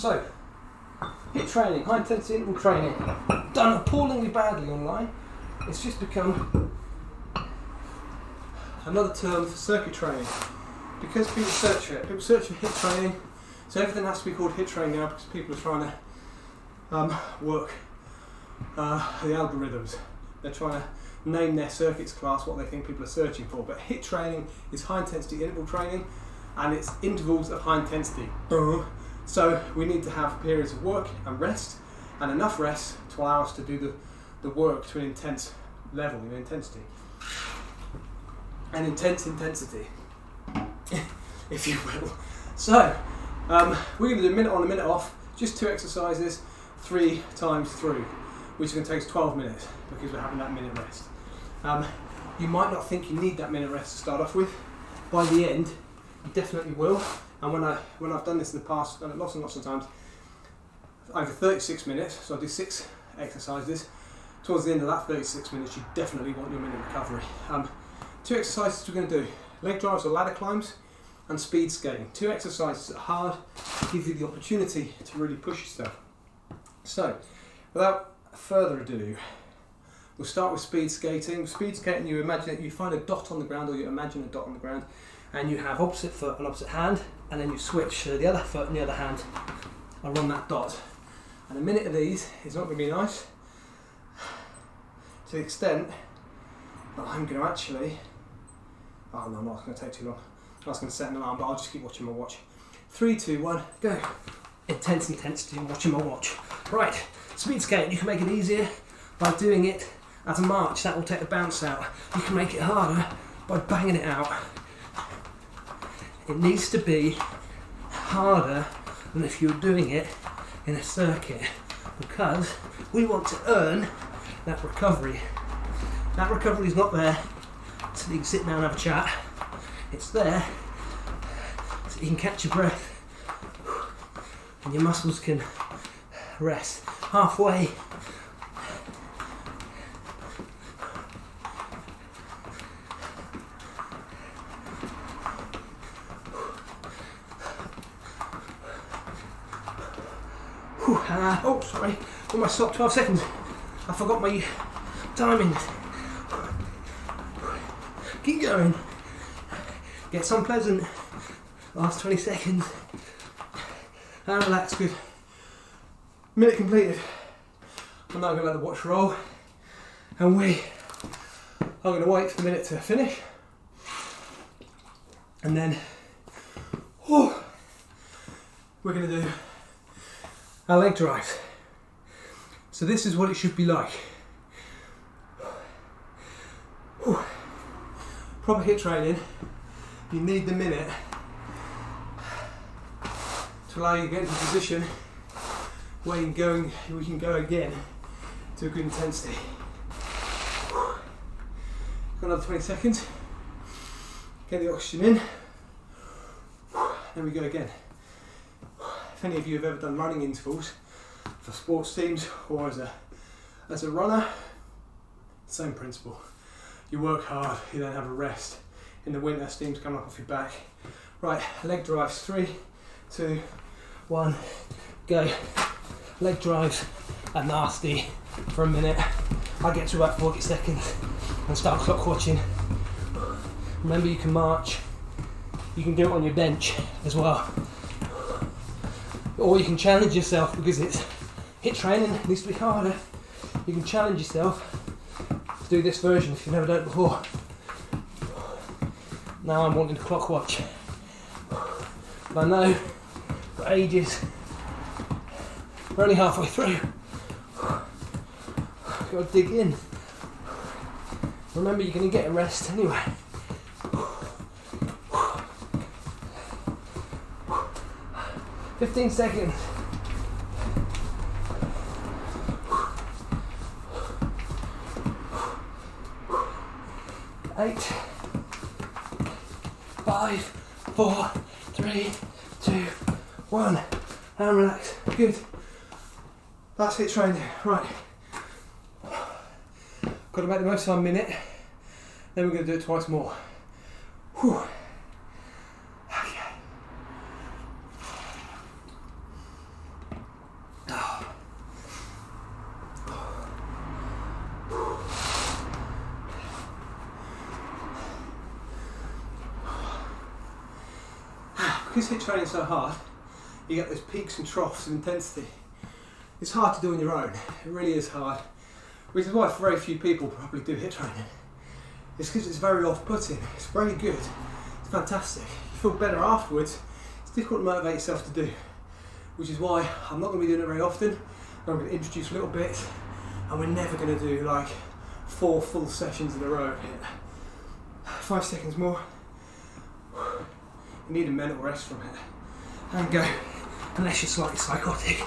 So, HIIT training, high intensity interval training, done appallingly badly online. It's just become another term for circuit training because people search for it. People search for HIIT training, so everything has to be called HIIT training now because people are trying to work the algorithms. They're trying to name their circuits class what they think people are searching for. But HIIT training is high intensity interval training, and it's intervals of high intensity. So we need to have periods of work and rest, and enough rest to allow us to do the work to an intense level, an intensity. An intense intensity, if you will. So, we're going to do a minute on, a minute off, just 2 exercises, 3 times through, which is going to take us 12 minutes, because we're having that minute rest. You might not think you need that minute rest to start off with. By the end, you definitely will. And when I've done this in the past, I've done it lots and lots of times, over 36 minutes, so I do 6 exercises. Towards the end of that 36 minutes, you definitely want your minute recovery. 2 exercises we're going to do: leg drives or ladder climbs, and speed skating. 2 exercises that are hard, give you the opportunity to really push yourself. So, without further ado, we'll start with speed skating. Speed skating, you imagine you find a dot on the ground, or you imagine a dot on the ground, and you have opposite foot and opposite hand, and then you switch the other foot and the other hand around that dot. And a minute of these is not going to be nice, to the extent that I'm going to actually, oh no, not going to take too long. I was going to set an alarm, but I'll just keep watching my watch. 3, 2, 1, go. Intense intensity and watching my watch. Right, speed skating, you can make it easier by doing it as a march. That will take the bounce out. You can make it harder by banging it out. It needs to be harder than if you were doing it in a circuit, because we want to earn that recovery. That recovery is not there so you can sit down and have a chat. It's there so you can catch your breath and your muscles can rest halfway. Oh, sorry, almost stopped. 12 seconds. I forgot my timing. Keep going. Get some pleasant. Last 20 seconds. And relax, good. Minute completed. I'm now going to let the watch roll. And I'm going to wait for the minute to finish. And then, we're going to do our leg drives. So this is what it should be like. Proper HIIT training, you need the minute to allow you to get into a position where we can go again to a good intensity. Got another 20 seconds. Get the oxygen in. Then we go again. If any of you have ever done running intervals for sports teams or as a runner, same principle. You work hard, you then have a rest. In the winter, steam's coming up off your back. Right, leg drives, 3, 2, 1, go. Leg drives are nasty for a minute. I get to about 40 seconds and start clock watching. Remember, you can march. You can do it on your bench as well. Or you can challenge yourself, because it's HIIT training, it needs to be harder. You can challenge yourself to do this version if you've never done it before. Now I'm wanting to clock watch. But I know for ages, we're only halfway through. Got to dig in. Remember, you're going to get a rest anyway. "15 seconds. Eight, 5, 4, 3, 2, 1, and relax. Good. That's HIIT training. Right. Got to make the most of 1 minute. Then we're going to do it twice more. Whew. because HIIT training is so hard, you get those peaks and troughs of intensity. It's hard to do on your own. It really is hard. Which is why very few people probably do HIIT training. It's because it's very off-putting. It's very good. It's fantastic. You feel better afterwards. It's difficult to motivate yourself to do. Which is why I'm not going to be doing it very often. I'm going to introduce little bits, and we're never going to do like 4 full sessions in a row of HIIT. 5 seconds more. You need a mental rest from it. And go, unless you're slightly psychotic.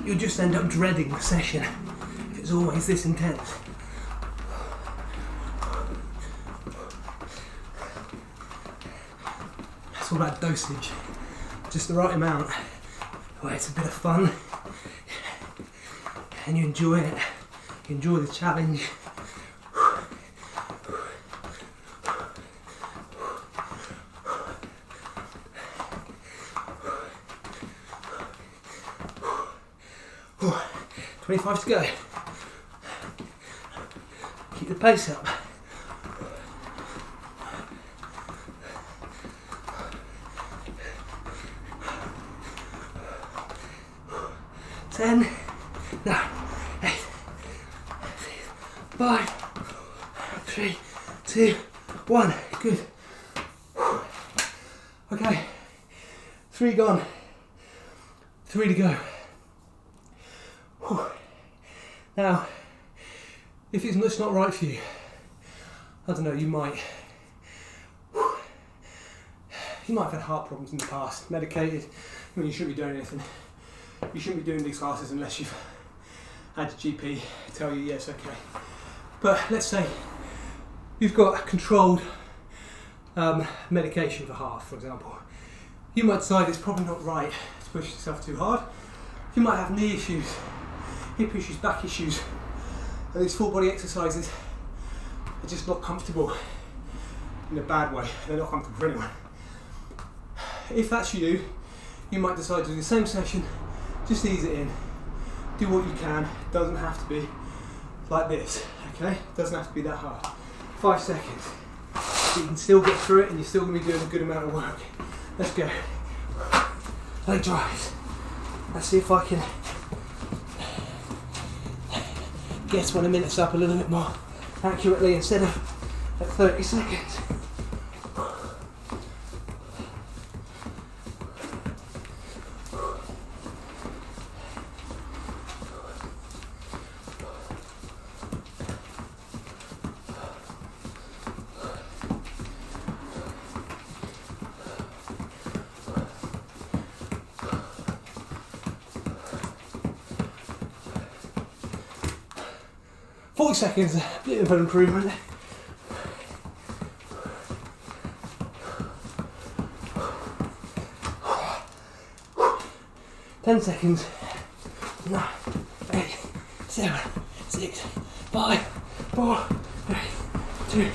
You'll just end up dreading the session if it's always this intense. It's all about dosage, just the right amount where it's a bit of fun and you enjoy it, you enjoy the challenge. Oh, 25 to go. Keep the pace up. Ten, 9, 8, 5, 3, 2, 1. Good. Okay, 3 gone. 3 to go. Now, if it's just not right for you, I don't know, you might have had heart problems in the past, medicated. I mean, you shouldn't be doing anything. You shouldn't be doing these classes unless you've had your GP tell you yes, okay. But let's say you've got controlled medication for heart, for example. You might decide it's probably not right to push yourself too hard. You might have knee issues, hip issues, back issues, and these full body exercises are just not comfortable in a bad way. They're not comfortable for anyone. If that's you, you might decide to do the same session, just ease it in, do what you can. It doesn't have to be like this, okay? It doesn't have to be that hard. 5 seconds. You can still get through it and you're still going to be doing a good amount of work. Let's go. Leg drives. Let's see if I can guess when a minute's up a little bit more accurately instead of at 30 seconds. Seconds, a bit of an improvement. Ten seconds. 9, 8, 7, 6, 5, 4, 3, 2,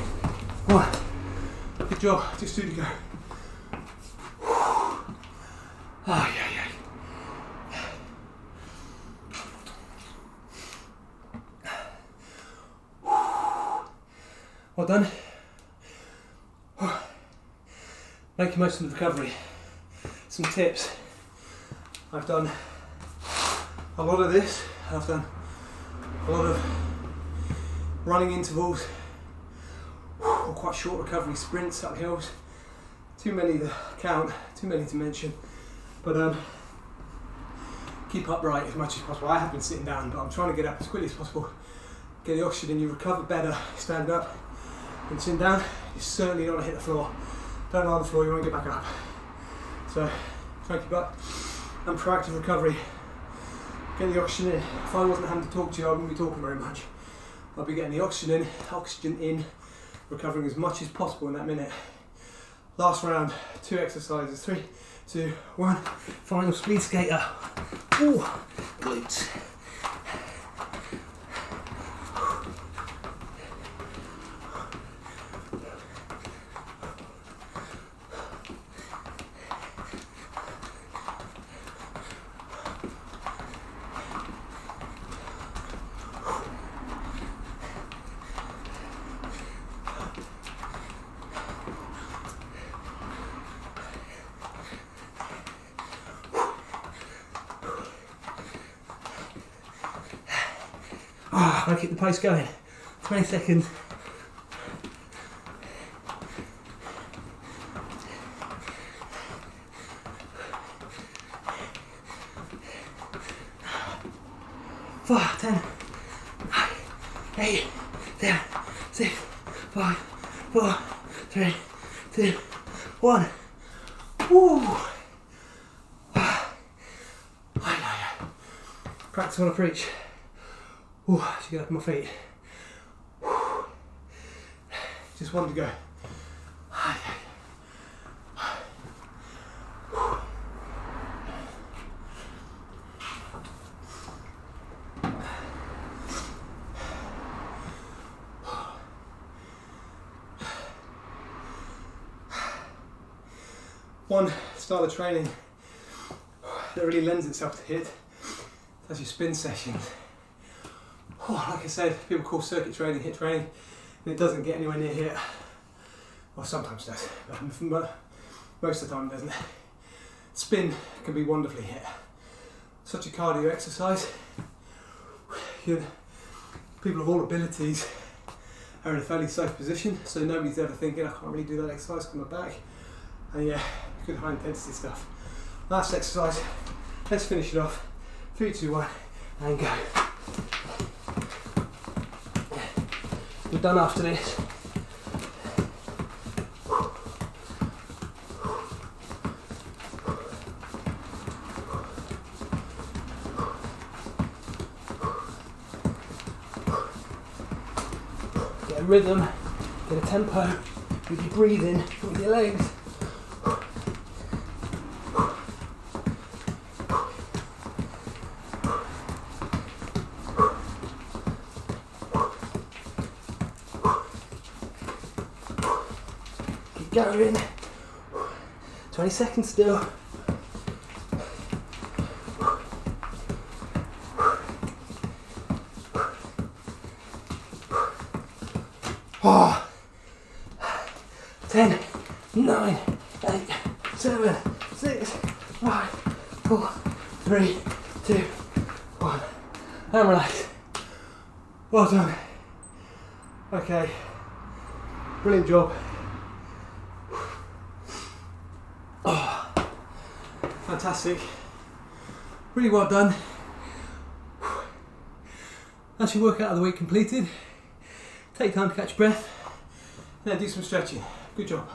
1. Good job, just 2 to go. Ah, yeah. Well done. Making most of the recovery. Some tips. I've done a lot of this. I've done a lot of running intervals, or quite short recovery sprints up hills. Too many to count, too many to mention. But keep upright as much as possible. I have been sitting down, but I'm trying to get up as quickly as possible. Get the oxygen in, you recover better standing up. And sitting down, you certainly don't want to hit the floor. Don't lie on the floor, you won't get back up. So, try and keep up. And proactive recovery. Get the oxygen in. If I wasn't having to talk to you, I wouldn't be talking very much. I'd be getting the oxygen in, recovering as much as possible in that minute. Last round, 2 exercises. 3, 2, 1. Final speed skater. Ooh, glutes. I'm going to keep the pace going. 20 seconds. Four, 10, 9, 8, 7, 6, 5, 4, 3, 2, 1. Woo! Practice what I preach. Ooh, I should get up on my feet. Just one to go. One style of training that really lends itself to HIIT, that's your spin sessions. Like I said, people call circuit training HIIT training, and it doesn't get anywhere near HIIT. Well, sometimes does, but most of the time it doesn't. Spin can be wonderfully HIIT. Such a cardio exercise. People of all abilities are in a fairly safe position, so nobody's ever thinking, I can't really do that exercise because of my back. And yeah, good high intensity stuff. Last exercise, let's finish it off. 3, 2, 1, and go. We're done after this. Get a rhythm, get a tempo with your breathing, with your legs. Going. 20 seconds still. Oh. 10, 9, 8, 7, 6, 5, 4, 3, 2, 1. And relax. Well done. Okay. Brilliant job. Fantastic. Really well done. That's your workout of the week completed. Take time to catch your breath and then do some stretching. Good job.